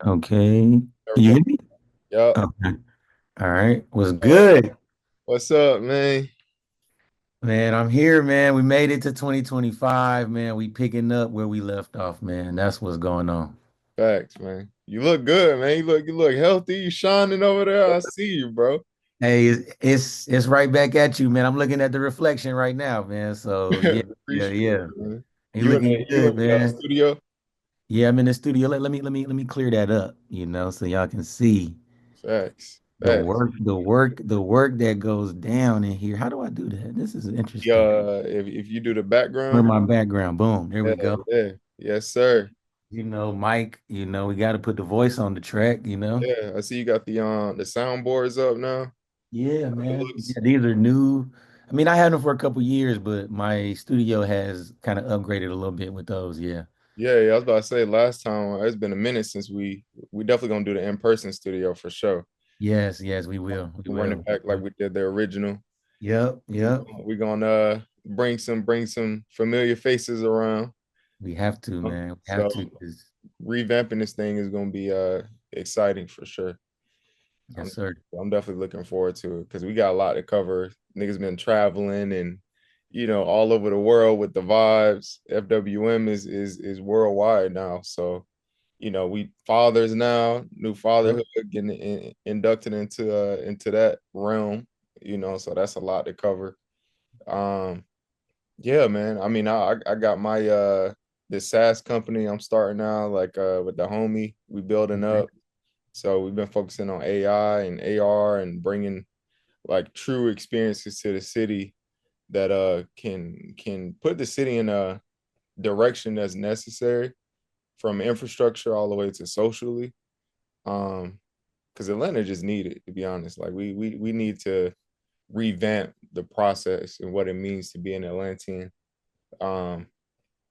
Okay. You Everybody. hear me? Yup. Okay. All right. Was Uh, good. what's up, man? Man, I'm here, man. We made it to 2025, man. We picking up where we left off, man. That's what's going on. Facts, man. You look good, man. You look healthy. You shining over there. I see you, bro. Hey, it's right back at you, man. I'm looking at the reflection right now, man. So yeah, yeah, Appreciate it, yeah. man. You You in looking the you in good, the man. studio? Yeah, I'm in the studio. Let me clear that up, so y'all can see Facts. the Facts. work, the work that goes down in here. How do I do that? This is interesting. If you do the Clear background, my background. Boom. There yeah, we go. yeah. Yes, sir. Mike, we got to put the voice on the track. Yeah. I see you got the soundboards up now. Yeah, It man. looks Yeah, these are new. I mean, I had them for a couple years, but my studio has kind of upgraded a little bit with those. Yeah. yeah, I was about to say last time it's been a minute since we definitely gonna do the in-person studio for sure. Yes, yes, we will. We Run it will. back like we did the original. Yep, yep. We're gonna bring some familiar faces around. We have to, man. We have So to. 'Cause- revamping this thing is gonna be exciting for sure. I'm yes, sir. I'm definitely looking forward to it because we got a lot to cover. Niggas been traveling and all over the world with the vibes. FWM is worldwide now. So, we fathers now, new Yep. fatherhood getting inducted into that realm, so that's a lot to cover. Um Yeah, man. I mean, I got my this SaaS company I'm starting now, like with the homie. We building Okay. up. So we've been focusing on AI and AR and bringing like true experiences to the city that can put the city in a direction that's necessary from infrastructure all the way to socially. Um, because Atlanta just need it, to be honest. Like we need to revamp the process and what it means to be an Atlantean. Um,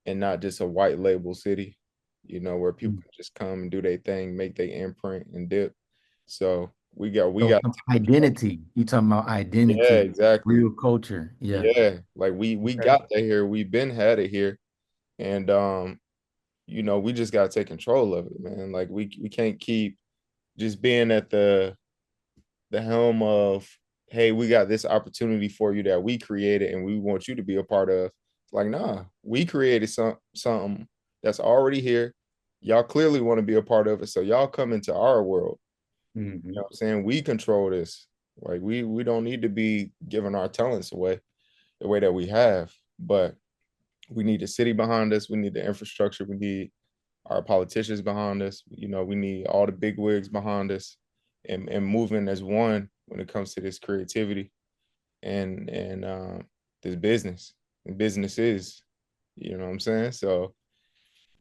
and not just a white label city, where people Mm. can just come and do their thing, make their imprint and dip. So we got So identity. You talking about yeah, identity, exactly. real culture. Yeah. Yeah. Like we Okay. got that here. We've been had it here. And we just gotta take control of it, man. Like we can't keep just being at the helm of, hey, we got this opportunity for you that we created and we want you to be a part of. Like, nah, we created something that's already here. Y'all clearly want to be a part of it. So y'all come into our world. You know Hmm. what I'm saying? We control this. Like we don't need to be giving our talents away the way that we have. But we need the city behind us. We need the infrastructure. We need our politicians behind us. We need all the big wigs behind us and moving as one when it comes to this creativity and this business and businesses. You know what I'm saying? So,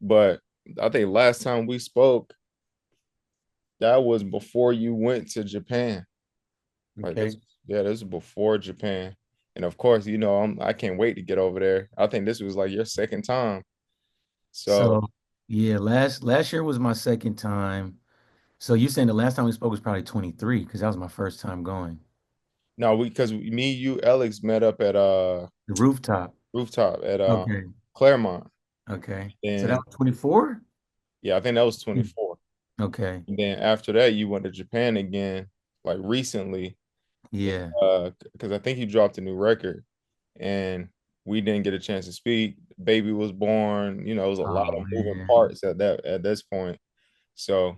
but I think last time we spoke, that was before you went to Japan. Like this, Okay. yeah, this was before Japan. And of course, I can't wait to get over there. I think this was like your second time. So So yeah, last year was my second time. So you saying the last time we spoke was probably 23 because that was my first time going. no, because me, you, Alex met up at The rooftop. rooftop at Okay. Claremont. Okay. So that And was 24? yeah, I think that was 24. Okay. And then after that, you went to Japan again, like recently, Yeah. because I think you dropped a new record, and we didn't get a chance to speak. Baby was born. It was a lot Oh of moving man. parts at this point. So,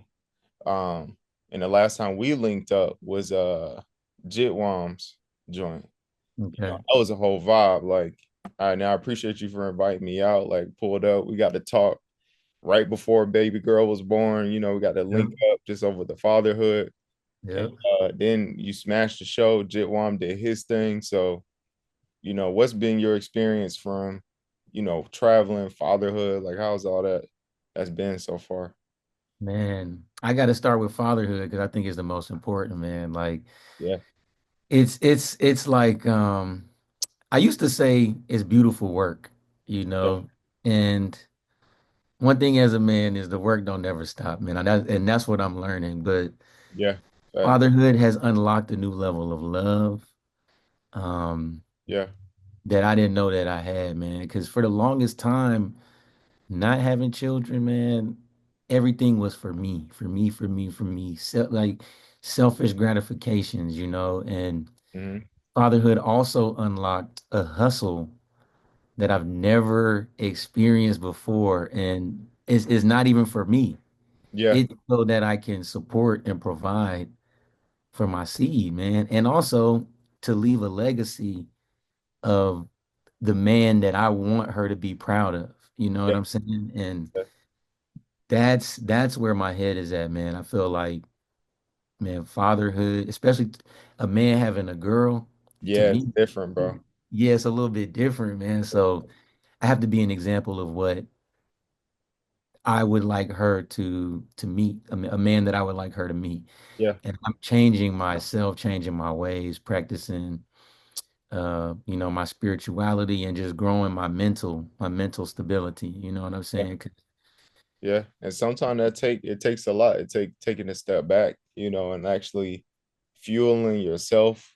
um, and the last time we linked up was Jitwam's joint. Okay. That was a whole vibe. Like, all right, now I appreciate you for inviting me out. Like, pulled up, we got to talk right before baby girl was born. We got to Yep. link up just over the fatherhood. And Yep. then you smashed the show. Jitwam did his thing. So, what's been your experience from, traveling, fatherhood? Like, how's all that's been so far? Man, I got to start with fatherhood because I think it's the most important, man. Like Yeah, it's like I used to say it's beautiful work, you yeah, know. And one thing as a man is the work don't never stop, man. And that's what I'm learning. But yeah, facts. fatherhood has unlocked a new level of love um, Yeah, that I didn't know that I had, man. Because for the longest time, not having children, man, everything was for me, for me, for me, for me. Like selfish gratifications, and Hmm. fatherhood also unlocked a hustle that I've never experienced before. And it's not even for me. Yeah, It's so that I can support and provide for my seed, man. And also to leave a legacy of the man that I want her to be proud of. You know what yeah, I'm saying? And yeah, that's where my head is at, man. I feel like, man, fatherhood, especially a man having a girl, to yeah. It's me, different, bro. yeah, it's a little bit different, man. So I have to be an example of what I would like her to meet, a man that I would like her to meet. Yeah, And I'm changing myself, changing my ways, practicing my spirituality and just growing my mental stability. You know what I'm yeah, saying? 'Cause- yeah. And sometimes it takes a lot. It taking a step back, and actually fueling yourself,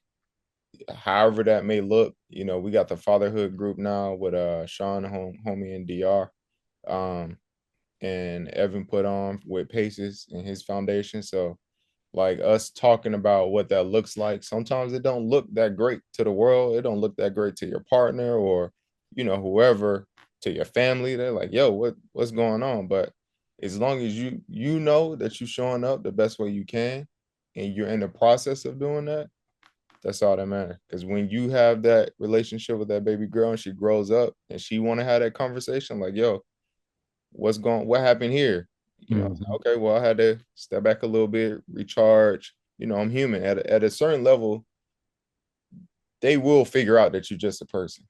however that may look. We got the fatherhood group now with Sean homie and DR. Um, and Evan put on with Paces and his foundation. So like us talking about what that looks like, sometimes it don't look that great to the world. It don't look that great to your partner or whoever, to your family. They're like, yo, what's going on? But as long as you know that you're showing up the best way you can and you're in the process of doing that, that's all that matters. Because when you have that relationship with that baby girl and she grows up and she want to have that conversation, like, yo, what happened here? Mhm. Okay, well, I had to step back a little bit, recharge. I'm human. At a certain level, they will figure out that you're just a person.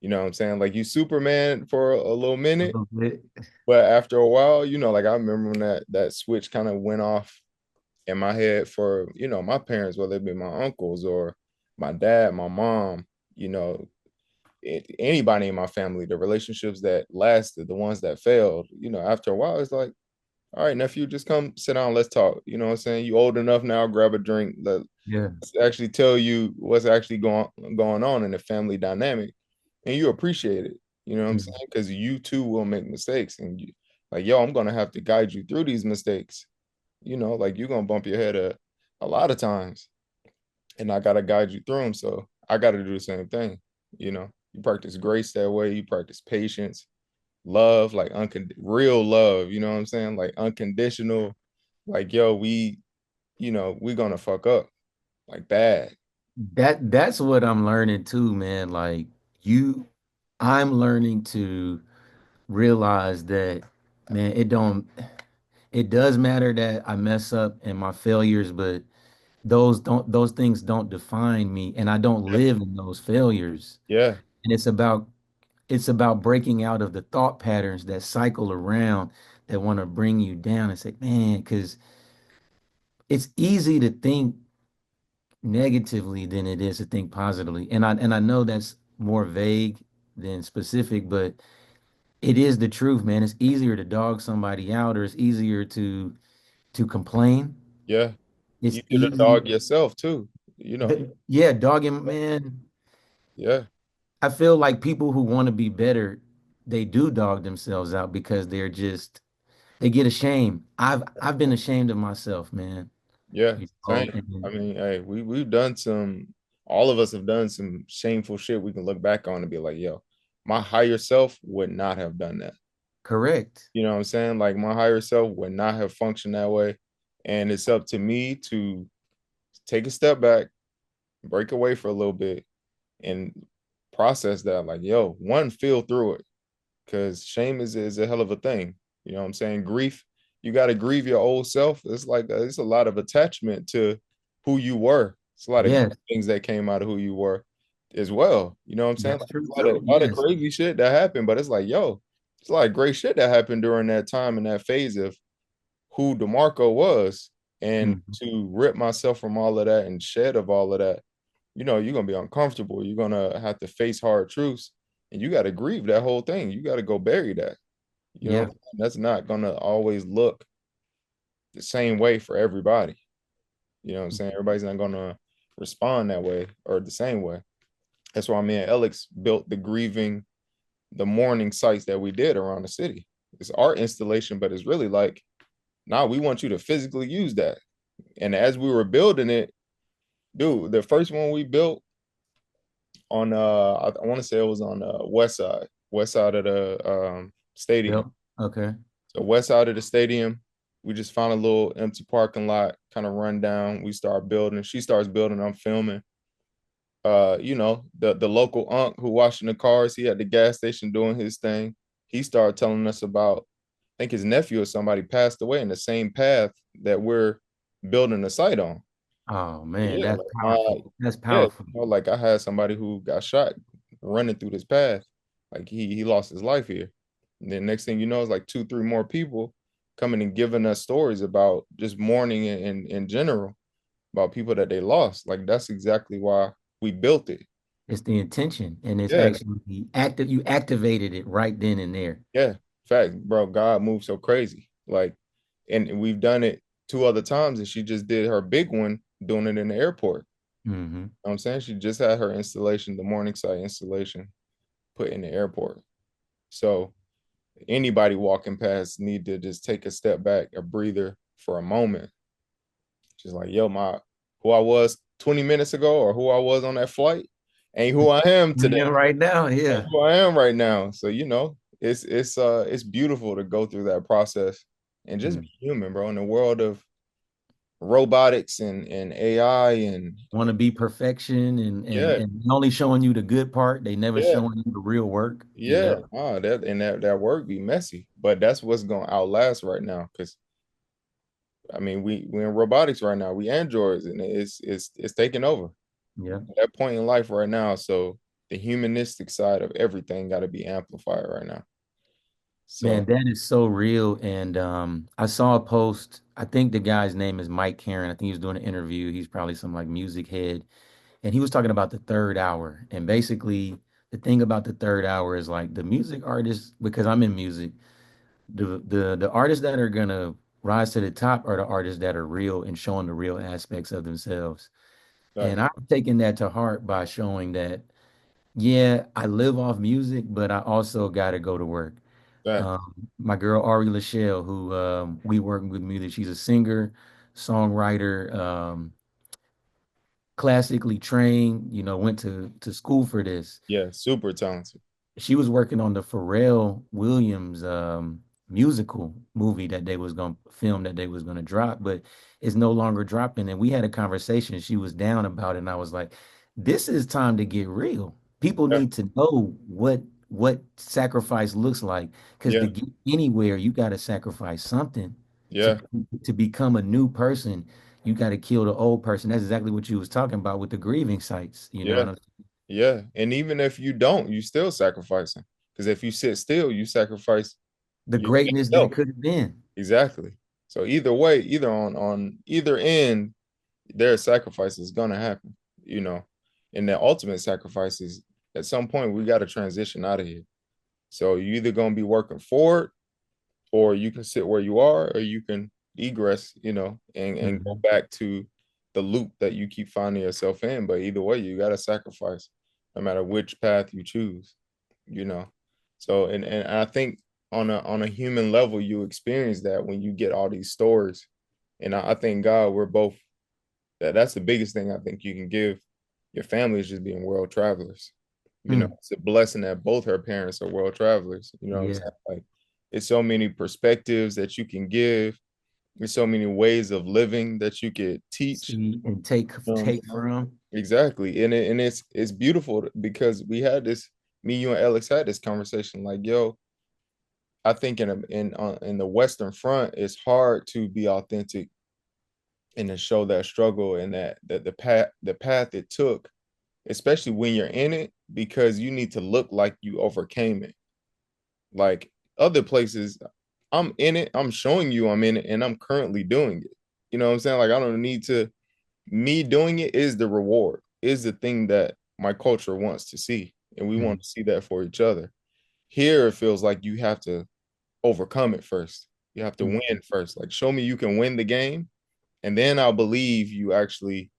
You know what I'm saying? Like you Superman for a little A minute, little bit. but after a while, like I remember when that switch kind of went off in my head for, my parents, whether it be my uncles or my dad, my mom, you know, anybody in my family, the relationships that lasted, the ones that failed, after a while, it's like, all right, nephew, just come sit down. Let's talk. You know what I'm saying? You old enough now, grab a drink. Let's Yeah. actually tell you what's actually going on in the family dynamic. And you appreciate it. You know what I'm Mhm. saying? Because you too will make mistakes. And like, yo, I'm gonna have to guide you through these mistakes. Like you're gonna bump your head a lot of times. And I gotta guide you through them. So I gotta do the same thing. You practice grace that way, you practice patience, love, like real love, you know what I'm saying? Like unconditional, like yo, we gonna fuck up like bad. That's what I'm learning too, man. Like you, I'm learning to realize that, man, it does matter that I mess up and my failures, but those things don't define me, and I don't Yeah, live in those failures. yeah, And it's about breaking out of the thought patterns that cycle around that want to bring you down and say, man, because it's easy to think negatively than it is to think positively. And I know that's more vague than specific, but it is the truth, man. It's easier to dog somebody out, or it's easier to complain. yeah. It's You did a easy. dog yourself too, Yeah, dogging, man. yeah, I feel like people who want to be better, they do dog themselves out because they get ashamed. I've been ashamed of myself, man. yeah. You know, Same. I and mean, hey, we've done some. All of us have done some shameful shit we can look back on and be like, yo, my higher self would not have done that. correct. You know what I'm saying? Like my higher self would not have functioned that way. And it's up to me to take a step back, break away for a little bit, and process that. Like, yo, one, feel through it. Because shame is a hell of a thing. You know what I'm saying? Grief, you got to grieve your old self. It's like it's a lot of attachment to who you were. It's a lot of good Yes, things that came out of who you were as well. You know what I'm saying? that's Like, true a lot of, too. a lot of Yes. crazy shit that happened, but it's like, yo, it's a lot of great shit that happened during that time and that phase of who DeMarco was. And Mhm. to rip myself from all of that and shed of all of that, you're gonna be uncomfortable. You're gonna have to face hard truths, and you got to grieve that whole thing. You got to go bury that. Yeah. That's not gonna always look the same way for everybody. You know what I'm saying? Everybody's not gonna respond that way or the same way. That's why me and Alex built the mourning sites that we did around the city. It's art installation, but it's really like Nah, we want you to physically use that. And as we were building it, dude, the first one we built on I want to say it was on west side of the stadium. Yep. Okay. So west side of the stadium, we just found a little empty parking lot, kind of run down. We start building. She starts building. I'm filming. The local unc who washing the cars, he at the gas station doing his thing. He started telling us about, I think his nephew or somebody passed away in the same path that we're building the site on. Oh man, Yeah, that's like powerful. That's yeah, powerful. like I had somebody who got shot running through this path. Like he lost his life here. And then next thing you know, it's like two, three more people coming and giving us stories about just mourning in general, about people that they lost. Like that's exactly why we built it. It's the intention, and it's Yeah, actually active. You activated it right then and there. yeah. Fact, bro, God moves so crazy. Like, and we've done it two other times, and she just did her big one doing it in the airport. Hmm. You know what I'm saying? She just had her installation, the morning site installation, put in the airport. So anybody walking past need to just take a step back, a breather for a moment. Just like, yo, my who I was 20 minutes ago or who I was on that flight ain't who I am today. Yeah, right now, Ain't yeah. who I am right now. So, it's beautiful to go through that process and just be human, bro. In the world of robotics and AI Want to be perfection yeah, and only showing you the good part. They never yeah, showing you the real work. yeah. Yeah. That work be messy, but that's what's gonna outlast right now. Cause I mean, we're in robotics right now. We androids, and it's taking over Yeah. at that point in life right now. So the humanistic side of everything got to be amplified right now. Man, So that is so real. And I saw a post. I think the guy's name is Mike Karen. I think he was doing an interview. He's probably some like music head. And he was talking about the third hour. And basically, the thing about the third hour is like the music artists, because I'm in music, the artists that are gonna rise to the top are the artists that are real and showing the real aspects of themselves. And facts, I've taken that to heart by showing that, yeah, I live off music, but I also gotta go to work. facts. My girl Ari Lachelle, who we work with music, she's a singer, songwriter, classically trained, went to school for this. Yeah, super talented. She was working on the Pharrell Williams musical movie that they was gonna film that they was gonna drop, but it's no longer dropping. And we had a conversation. She was down about it, and I was like, "This is time to get real. People Yeah, need to know what sacrifice looks like, because to yeah, get anywhere, you got to sacrifice something. To yeah, to become a new person, you got to kill the old person. That's exactly what you was talking about with the grieving sites. You know yeah, what I'm yeah. And even if you don't, you still sacrificing. Because if you sit still, you sacrifice the greatness that yourself. could have been. Exactly. So either way, either on either end, their sacrifice is gonna happen, you know. And the ultimate sacrifice is at some point we got to transition out of here. So you either gonna be working forward, or you can sit where you are, or you can egress, and go Mhm. back to the loop that you keep finding yourself in. But either way, you gotta sacrifice, no matter which path you choose, you know. So and I think on a human level, you experience that when you get all these stories. And I thank God we're both that's the biggest thing I think you can give your family is just being world travelers. Mm. It's a blessing that both her parents are world travelers. You know what I'm Yeah. saying? Like it's so many perspectives that you can give. There's so many ways of living that you could teach. See and take You know what I'm take saying? from. Exactly. And it's beautiful because we had this, me, you, and Alex had this conversation. Like, yo, I think in the Western Front, it's hard to be authentic and to show that struggle and that the path it took, especially when you're in it, because you need to look like you overcame it. Like other places, I'm in it, I'm showing you I'm in it, and I'm currently doing it. You know what I'm saying? Like I don't need to, me doing it is the reward, is the thing that my culture wants to see. And we want Mm. to see that for each other. Here it feels like you have to overcome it first. You have to Mm. win first. Like show me you can win the game, and then I'll believe you actually,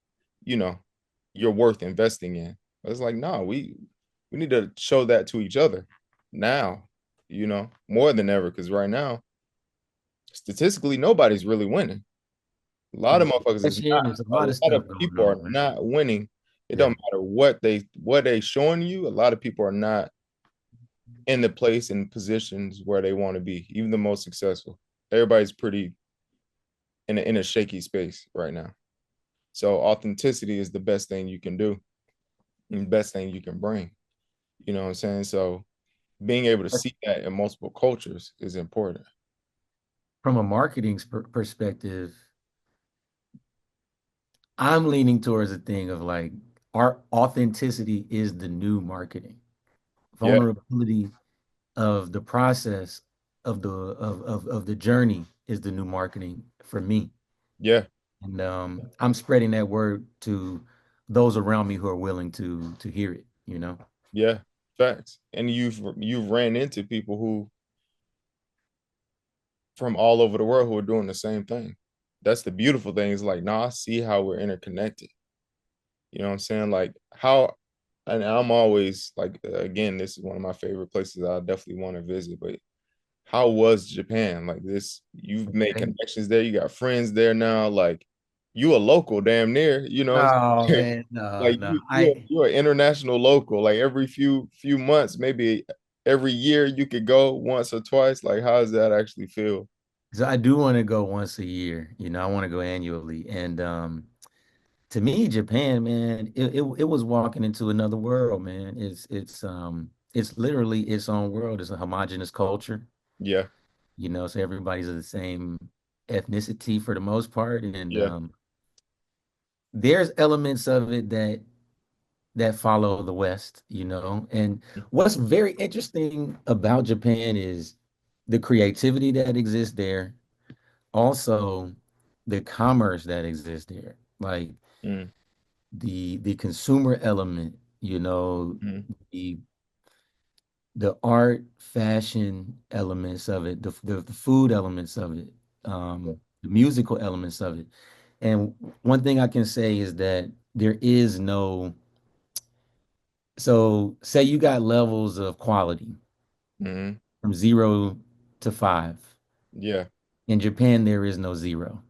you know, you're worth investing in. But it's like, no, we need to show that to each other now, more than ever. Because right now, statistically nobody's really winning. A lot of motherfuckers is Recession, not. there's a A lot of lot stuff of going people are on, man. not winning. It Yeah. don't matter what they showing you. A lot of people are not in the place and positions where they want to be. Even the most successful, everybody's pretty in a shaky space right now. So authenticity is the best thing you can do, and the best thing you can bring. You know what I'm saying? So being able to see that in multiple cultures is important. From a marketing perspective, I'm leaning towards a thing of like our authenticity is the new marketing. Yeah, Vulnerability of the process of the journey is the new marketing for me. yeah, And I'm spreading that word to those around me who are willing to hear it, you know? yeah. Facts. And you've ran into people who from all over the world who are doing the same thing. That's the beautiful thing. Is like, nah, I see how we're interconnected. You know what I'm saying? Like how, and I'm always like, again, this is one of my favorite places I definitely want to visit. But how was Japan? Like this, you've made Okay. connections there. You got friends there now. Like you a local, damn near. You know what Oh I'm saying? man, no, Like no. you're an international local. Like every few months, maybe every year, you could go once or twice. Like how does that actually feel? So I do want to go once a year, I want to go annually. And to me, Japan, man, it was walking into another world, man. It's literally its own world. It's a homogenous culture, Yeah, so everybody's of the same ethnicity for the most part. And yeah. there's elements of it that follow the West, And what's very interesting about Japan is the creativity that exists there, also the commerce that exists there, like Mm, the consumer element, mm, the the art, fashion elements of it, the food elements of it, the musical elements of it. And one thing I can say is that there is no, so say you got levels of quality mm. from 0 to 5. Yeah. In Japan, there is no zero.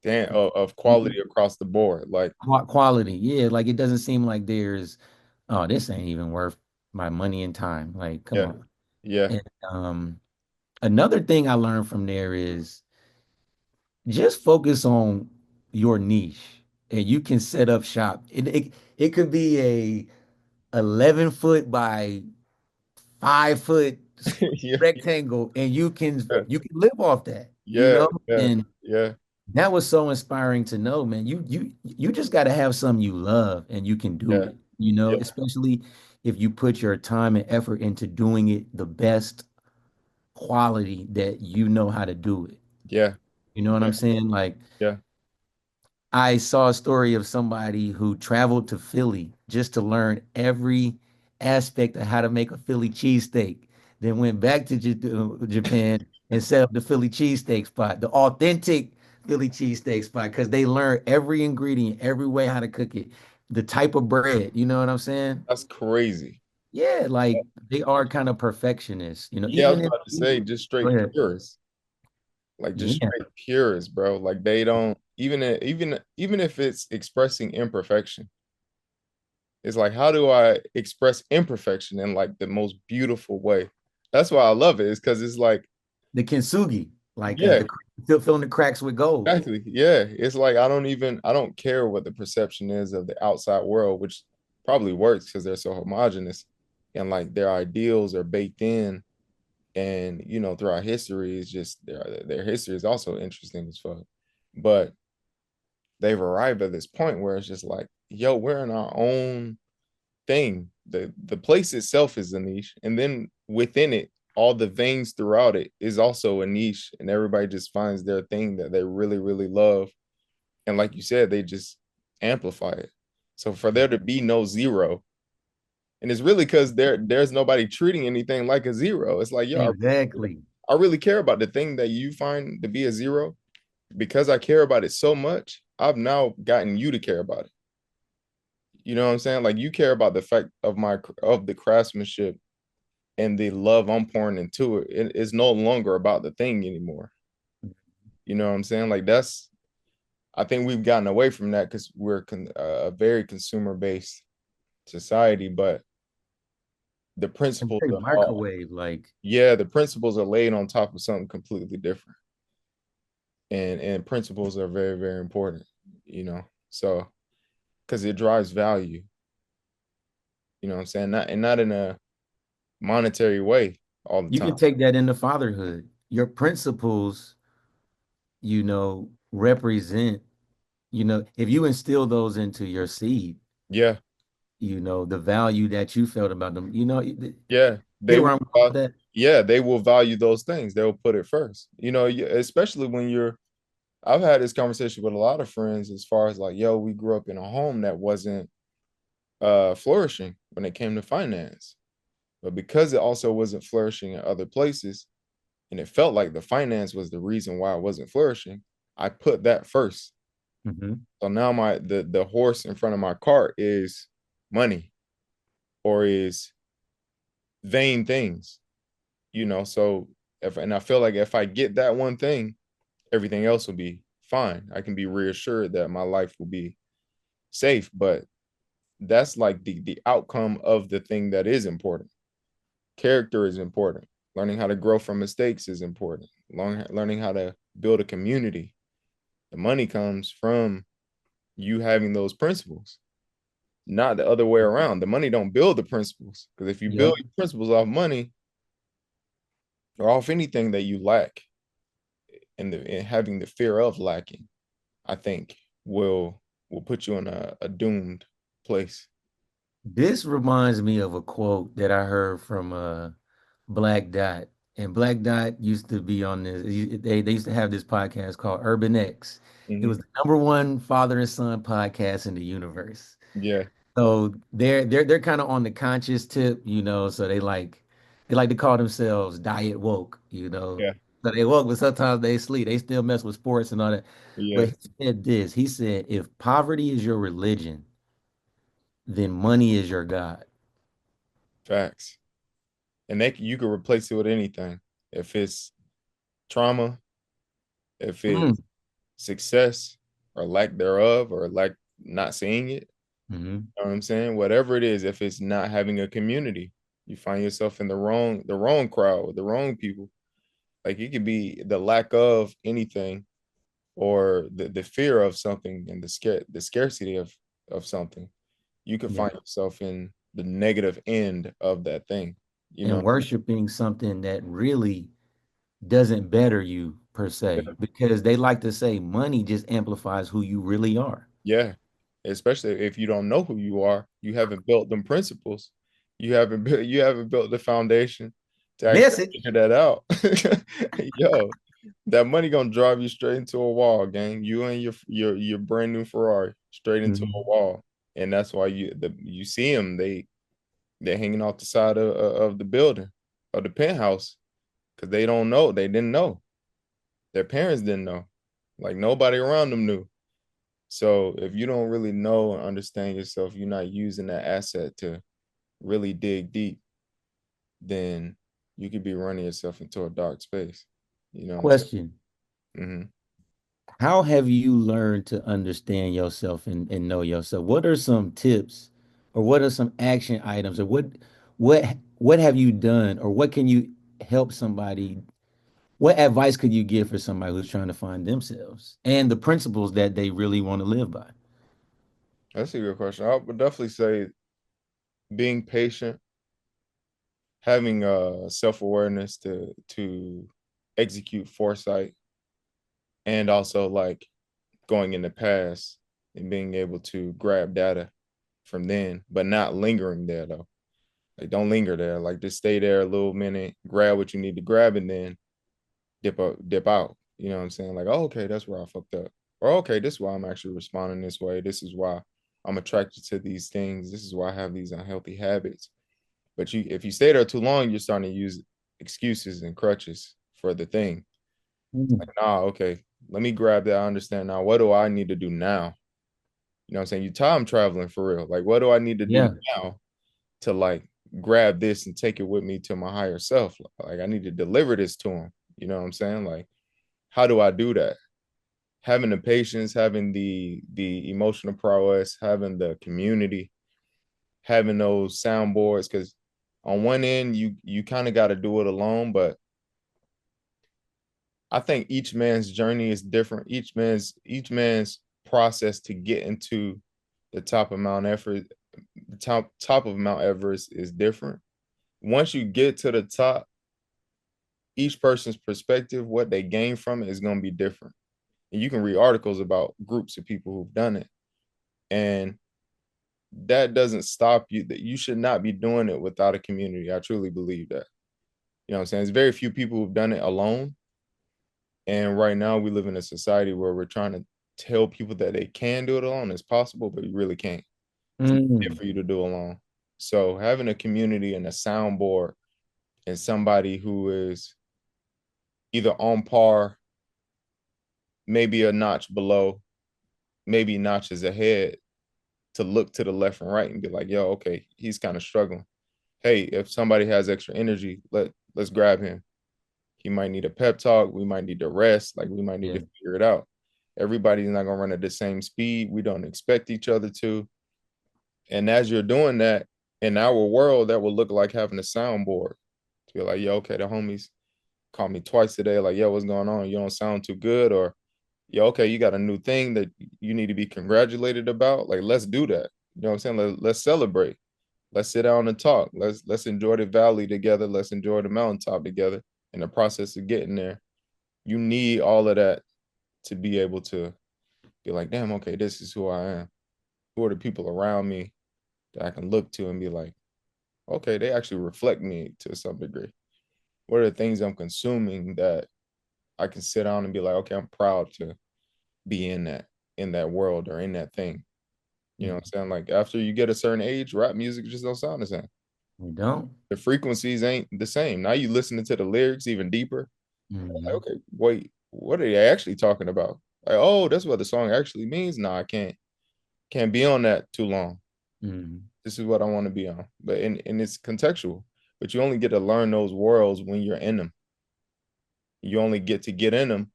Damn, of quality across the board. Like, Quality, yeah, like it doesn't seem like there's, oh, this ain't even worth my money and time. Like, come yeah, on. yeah, And another thing I learned from there is just focus on your niche and you can set up shop. It could be a 11 foot by 5 foot yeah, rectangle and you can yeah, you can live off that, yeah, yeah, and yeah, that was so inspiring to know, man. You just got to have something you love and you can do yeah, it, yeah, especially if you put your time and effort into doing it the best quality that you know how to do it. yeah, You know what yeah, I'm saying? Like yeah. I saw a story of somebody who traveled to Philly just to learn every aspect of how to make a Philly cheesesteak, then went back to Japan and set up the Philly cheesesteak spot, the authentic Philly cheesesteak spot, because they learned every ingredient, every way how to cook it, the type of bread. You know what I'm saying? That's crazy. Yeah, like they are kind of perfectionists, Yeah, I was even in about to say food. just Go straight ahead. purists, like just Yeah, straight purists, bro. Like they don't even if it's expressing imperfection, it's like how do I express imperfection in like the most beautiful way? That's why I love it. Is because it's like, the kintsugi, like yeah, the still filling the cracks with gold. exactly. Yeah. It's like I don't care what the perception is of the outside world, which probably works because they're so homogenous and like their ideals are baked in. And throughout history, it's just their history is also interesting as fuck. But they've arrived at this point where it's just like, yo, we're in our own thing. The place itself is a niche, and then within it, all the veins throughout it is also a niche, and everybody just finds their thing that they really, really love. And like you said, they just amplify it. So for there to be no zero, and it's really because there's nobody treating anything like a zero. It's like, yo, Exactly. I really care about the thing that you find to be a zero because I care about it so much. I've now gotten you to care about it. You know what I'm saying? Like you care about the fact of the craftsmanship and the love I'm pouring into it, it's no longer about the thing anymore. You know what I'm saying? Like that's, I think we've gotten away from that because we're a very consumer based society, but the And principles very are all, microwave, like yeah, the principles are laid on top of something completely different. And principles are very, very important, you know. So because it drives value, you know what I'm saying? Not in a monetary way all the you time. can take that into fatherhood. Your principles, represent, if you instill those into your seed, Yeah, the value that you felt about them, yeah. get They where will I'm going with that? yeah, they will value those things. They'll put it first. You know, especially when you're I've had this conversation with a lot of friends as far as like, yo, we grew up in a home that wasn't flourishing when it came to finance. But because it also wasn't flourishing in other places, and it felt like the finance was the reason why it wasn't flourishing, I put that first. Hmm. So now the horse in front of my cart is money or is vain things, you know. So if and I feel like if I get that one thing, everything else will be fine. I can be reassured that my life will be safe. But that's like the outcome of the thing that is important. Character is important. Learning how to grow from mistakes is important. Learning how to build a community. The money comes from you having those principles, not the other way around. The money don't build the principles, because if you build Yep. your principles off money or off anything that you lack, and having the fear of lacking, I think will put you in a doomed place. This reminds me of a quote that I heard from Black Dot. And Black Dot used to be on this. They used to have this podcast called Urban X. It Hmm. was the number one father and son podcast in the universe. Yeah, So they're kind of on the conscious tip, so they like to call themselves diet woke, yeah, So they woke, but sometimes they sleep. They still mess with sports and all that. But yeah. he said this. He said, if poverty is your religion, then money is your God. Facts. And you could replace it with anything. If it's trauma, if Mm. it's success or lack thereof, or like not seeing it, Hmm. you know what I'm saying? Whatever it is, if it's not having a community, you find yourself in the wrong crowd with the wrong people. Like it could be the lack of anything, or the fear of something, and the scarcity of something. You could Yeah. find yourself in the negative end of that thing. You know? And worshiping something that really doesn't better you per se, because they like to say money just amplifies who you really are. Yeah. Especially if you don't know who you are, you haven't built them principles. You haven't built the foundation to actually Message. figure that out. Yo, that money gonna drive you straight into a wall, gang. You and your brand new Ferrari straight into a Mhm. wall. And that's why you see them, they're hanging off the side of the building, of the penthouse, because they don't know. They didn't know. Their parents didn't know. Like nobody around them knew. So if you don't really know and understand yourself, you're not using that asset to really dig deep, then you could be running yourself into a dark space. You know what I'm saying? Question. Hmm. How have you learned to understand yourself and know yourself? What are some tips or what are some action items or what have you done or what can you help somebody? What advice could you give for somebody who's trying to find themselves and the principles that they really want to live by? That's a good question. I would definitely say being patient, having self-awareness to execute foresight, and also like going in the past and being able to grab data from then, but not lingering there though. Like don't linger there. Like just stay there a little minute, grab what you need to grab, and then dip out. You know what I'm saying? Like, oh, okay, that's where I fucked up. Or okay, this is why I'm actually responding this way. This is why I'm attracted to these things. This is why I have these unhealthy habits. But if you stay there too long, you're starting to use excuses and crutches for the thing. Mm. Like, nah, okay, let me grab that. I understand now. What do I need to do now? You know what I'm saying? You time traveling for real. Like, what do I need to do Yeah. now to like grab this and take it with me to my higher self. Like I need to deliver this to him. You know what I'm saying? Like, how do I do that? Having the patience, having the emotional prowess, having the community, having those soundboards. Because on one end, you kind of got to do it alone, but I think each man's journey is different. Each man's process to get into the top of Mount Everest, the top of Mount Everest is different. Once you get to the top, each person's perspective, what they gain from it is going to be different. And you can read articles about groups of people who've done it. And that doesn't stop you. That you should not be doing it without a community. I truly believe that. You know what I'm saying? There's very few people who've done it alone. And right now we live in a society where we're trying to tell people that they can do it alone. It's possible, but you really can't. It's not Mm. for you to do alone. So having a community and a soundboard and somebody who is either on par, maybe a notch below, maybe notches ahead, to look to the left and right and be like, yo, okay, he's kind of struggling. Hey, if somebody has extra energy, let's grab him. He might need a pep talk. We might need to rest. Like we might need to Yeah. figure it out. Everybody's not gonna run at the same speed. We don't expect each other to. And as you're doing that in our world, that will look like having a soundboard to be like, yo, okay, the homies called me twice today. Like, yo, what's going on? You don't sound too good, or yo, okay, you got a new thing that you need to be congratulated about. Like, let's do that. You know what I'm saying? Let's celebrate. Let's sit down and talk. Let's enjoy the valley together. Let's enjoy the mountaintop together. In the process of getting there, you need all of that to be able to be like, damn, okay, this is who I am. Who are the people around me that I can look to and be like, okay, they actually reflect me to some degree. What are the things I'm consuming that I can sit down and be like, okay, I'm proud to be in that world or in that thing. You know what I'm saying? Like after you get a certain age, rap music just don't sound the same. We don't. The frequencies ain't the same. Now you listening to the lyrics even deeper. Like, Hmm. okay, wait, what are they actually talking about? Like, oh, that's what the song actually means. Nah, I can't be on that too long. Hmm. This is what I want to be on. But and it's contextual. But you only get to learn those worlds when you're in them. You only get in them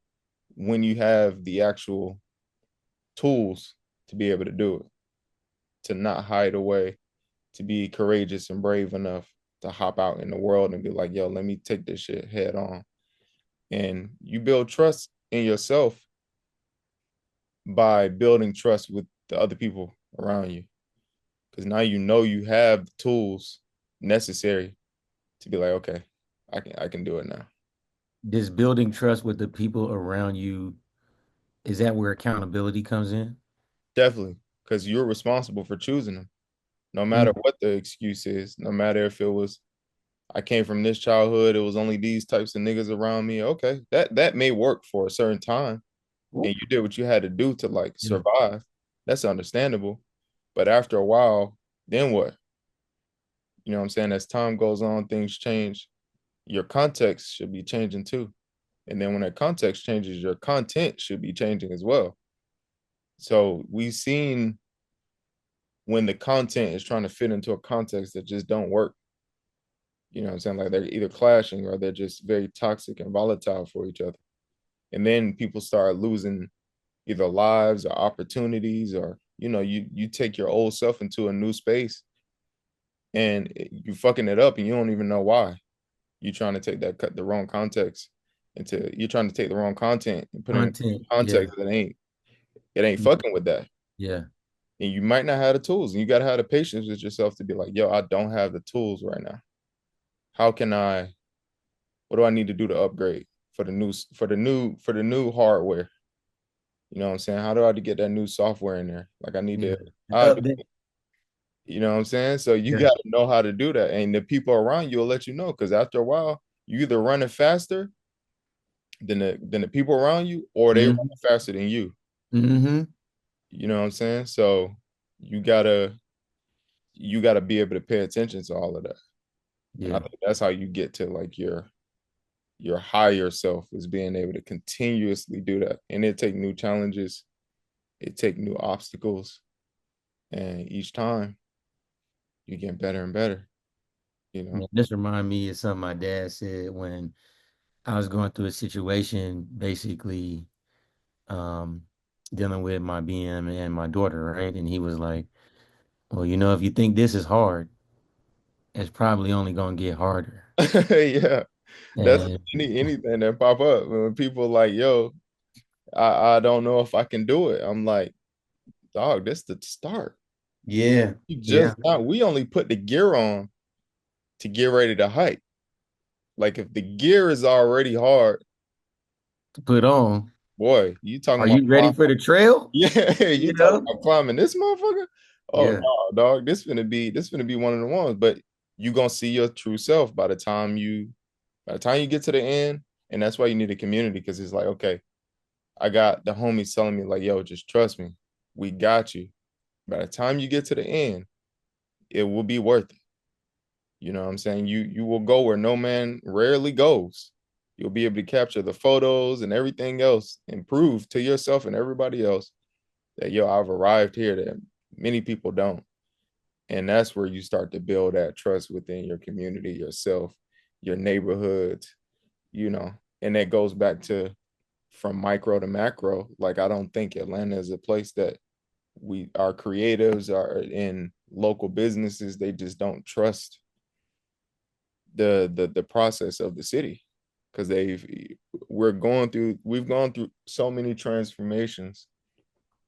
when you have the actual tools to be able to do it, to not hide away, to be courageous and brave enough to hop out in the world and be like, yo, let me take this shit head on. And you build trust in yourself by building trust with the other people around you. Because now you know you have the tools necessary to be like, okay, I can do it now. This building trust with the people around you, is that where accountability comes in? Definitely. Because you're responsible for choosing them. No matter Mm. what the excuse is, no matter if it was I came from this childhood, it was only these types of niggas around me. Okay, that may work for a certain time, and Ooh. you did what you had to do to like Yeah. survive. That's understandable. But after a while, then what? You know what I'm saying? As time goes on, things change. Your context should be changing too. And then when that context changes, your content should be changing as well. So we've seen when the content is trying to fit into a context that just don't work. You know what I'm saying? Like they're either clashing or they're just very toxic and volatile for each other. And then people start losing either lives or opportunities, or you take your old self into a new space and you fucking it up and you don't even know why. You're trying to take the wrong context into you're trying to take the wrong content and put it in Content. a Yeah. context that it ain't fucking with that. Yeah. And you might not have the tools, and you got to have the patience with yourself to be like, yo, I don't have the tools right now. How can I what do I need to do to upgrade for the new hardware? You know what I'm saying? How do I get that new software in there? Like I need Yeah. to And I update. you know what I'm saying? So you Yeah. got to know how to do that. And the people around you will let you know, because after a while, you either running faster than the people around you, or they Hmm. running faster than you. Hmm. You know what I'm saying? So you gotta you gotta be able to pay attention to all of that. And I Yeah. think that's how you get to like your higher self, is being able to continuously do that. And it take new challenges, it take new obstacles, and each time you get better and better. you know. Man, this remind me of something my dad said when I was going through a situation, basically um, dealing with my BM and my daughter, right? And he was like, "Well, if you think this is hard, it's probably only gonna get harder." Yeah, that's And anything that pop up when people like, yo, I don't know if I can do it. I'm like, dog, this the start. yeah, You just yeah, got, we only put the gear on to get ready to hike. Like if the gear is already hard, put on. boy, you talking Are about you ready for the trail? yeah, you You talking know? about climbing this motherfucker? Oh Yeah, no, dog, this gonna be one of the ones. But you gonna see your true self by the time you get to the end, and that's why you need a community because it's like, okay, I got the homies telling me like, yo, just trust me, we got you. By the time you get to the end, it will be worth it. You know what I'm saying? You will go where no man rarely goes. You'll be able to capture the photos and everything else and prove to yourself and everybody else that yo, I've arrived here that many people don't. And that's where you start to build that trust within your community, yourself, your neighborhoods, you know. And that goes back to from micro to macro. Like I don't think Atlanta is a place that we our creatives are in local businesses, they just don't trust the process of the city because we've gone through so many transformations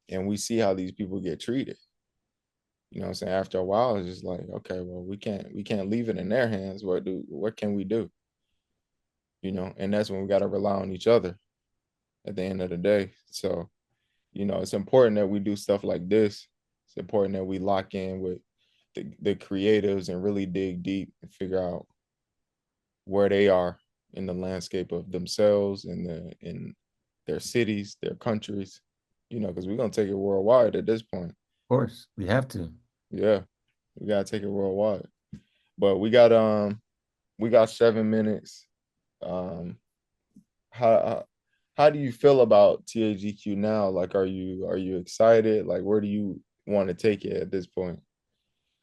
and we see how these people get treated. You know what I'm saying? After a while, it's just like, okay, well, we can't leave it in their hands. What can we do? You know, and that's when we gotta rely on each other at the end of the day. So, it's important that we do stuff like this. It's important that we lock in with the creatives and really dig deep and figure out where they are in the landscape of themselves and in their cities, their countries, because we're gonna take it worldwide at this point. of course, we have to. Yeah, we gotta take it worldwide. But we got 7 minutes. Um how do you feel about TAGQ now? Like are you excited? Like where do you want to take it at this point?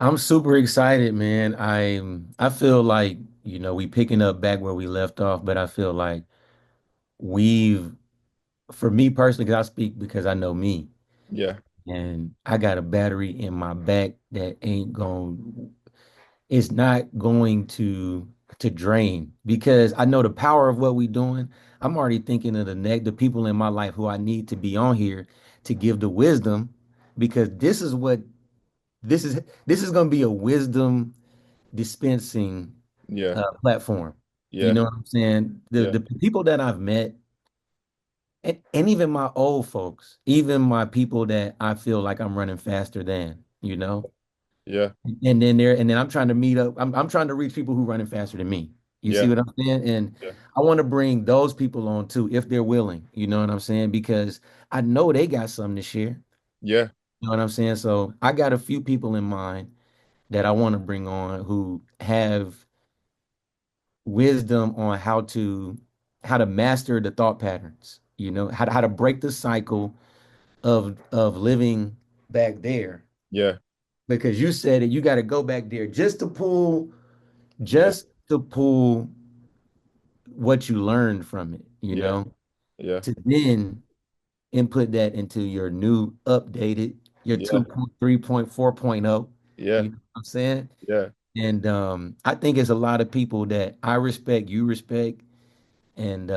I'm super excited, man. I feel like, we picking up back where we left off, but I feel like we've, for me personally, because I speak because I know me, Yeah, and I got a battery in my back that it's not going to drain because I know the power of what we doing. I'm already thinking of the people in my life who I need to be on here to give the wisdom because this is going to be a wisdom dispensing yeah, platform. You yeah, know what I'm saying? The yeah, the people that I've met and even my old folks, even my people that I feel like I'm running faster than. yeah, And then I'm trying to meet up. I'm trying to reach people who running faster than me. You see yeah, what I'm saying? And yeah, I want to bring those people on too, if they're willing. You know what I'm saying? Because I know they got something to share. yeah, You know what I'm saying? So I got a few people in mind that I want to bring on who have wisdom on how to master the thought patterns, how to break the cycle of living back there. yeah, Because you said it, you got to go back there yeah, just to pull what you learned from it, yeah, yeah, to then input that into your new updated, your yeah, 2.3.4.0. yeah, You know what I'm saying? yeah, And I think it's a lot of people that I respect, you respect, and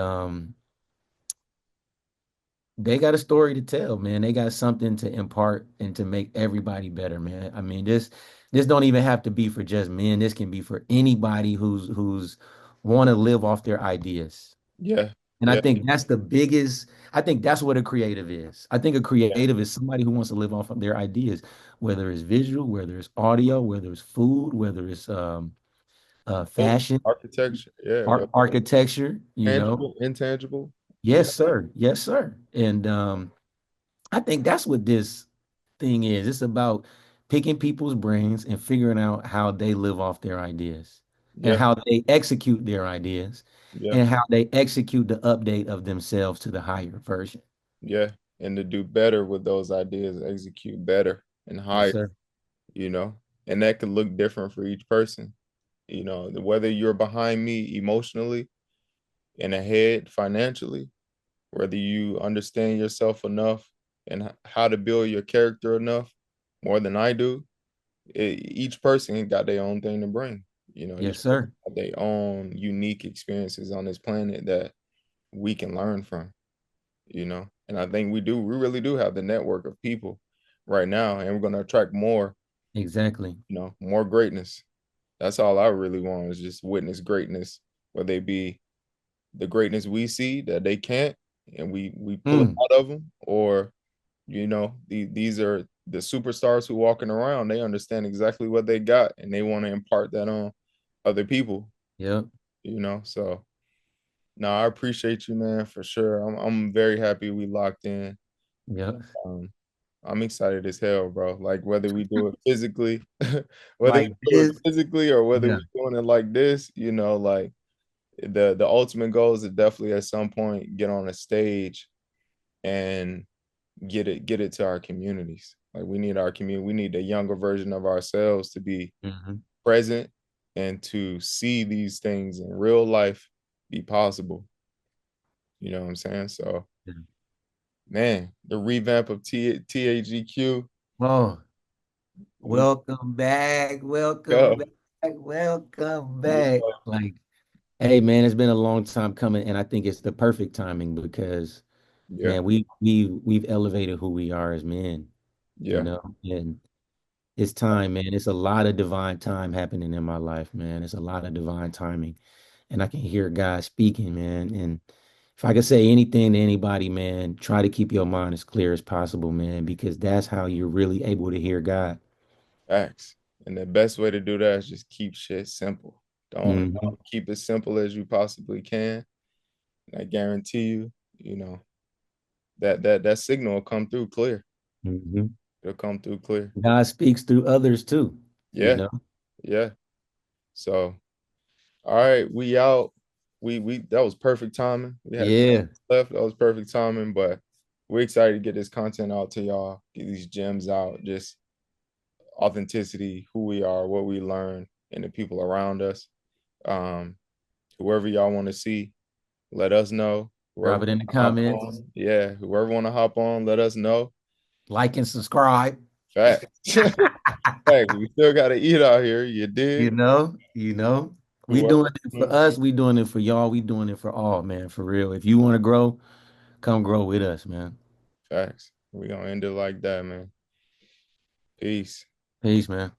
they got a story to tell, man. They got something to impart and to make everybody better, man. I mean, this don't even have to be for just men. This can be for anybody who's want to live off their ideas. yeah, And I yeah, think I think that's what a creative is. I think a creative is somebody who wants to live off of their ideas, whether it's visual, whether it's audio, whether it's food, whether it's fashion, architecture, yeah, what architecture. tangible, intangible, yeah, Yes, sir. Yes, sir. And I think that's what this thing is. It's about picking people's brains and figuring out how they live off their ideas and yeah, how they execute their ideas yeah, and how they execute the update of themselves to the higher version. yeah, and to do better with those ideas, execute better and Yes, higher, sir. you know, and that could look different for each person. Whether you're behind me emotionally and ahead financially, whether you understand yourself enough and how to build your character enough more than I do, each person got their own thing to bring. Yes, Each person sir. got their own unique experiences on this planet that we can learn from. And I think we really do have the network of people right now, and we're going to attract more, Exactly. more greatness. That's all I really want is just witness greatness, whether they be the greatness we see that they can't, and we pull it Mm, out of them, or these are the superstars who walking around. They understand exactly what they got, and they want to impart that on other people. yep. So no, I appreciate you, man, for sure. I'm very happy we locked in. Yep. Um, I'm excited as hell, bro. Like whether we do it physically, whether we Like do it this. physically or whether Yeah. we're doing it like this, like the ultimate goal is to definitely at some point get on a stage and get it to our communities. Like we need our community, we need a younger version of ourselves to be Hmm. present and to see these things in real life be possible. You know what I'm saying? So, Yeah. man, the revamp of TAGQ, Oh, we welcome back. Welcome go. back. Welcome Yeah, back. Like, hey man, it's been a long time coming, and I think it's the perfect timing because yeah, man, we've elevated who we are as men, yeah. and it's time, man. It's a lot of divine time happening in my life, man. It's a lot of divine timing. And I can hear God speaking, man. And if I could say anything to anybody, man, try to keep your mind as clear as possible, man, because that's how you're really able to hear God. Facts. And the best way to do that is just keep shit simple. Hmm. Don't keep it simple as you possibly can. And I guarantee you, you know, that signal will come through clear. Hmm. It'll come through clear. God speaks through others too, you Yeah, know? yeah. So, all right, we out. We that was perfect timing. We had a couple Yeah. left. That was perfect timing, but we're excited to get this content out to y'all, get these gems out, just authenticity, who we are, what we learn, and the people around us. Um, Whoever y'all want to see, let us know. Whoever Drop it in the hop comments. on, yeah, whoever want to hop on, let us know. Like and subscribe. Fact. Fact. We still got to eat out here. You dig? We Whoever. doing it for us. We doing it for y'all. We doing it for all, man. For real. If you want to grow, come grow with us, man. Facts. We gonna end it like that, man. Peace. Peace, man.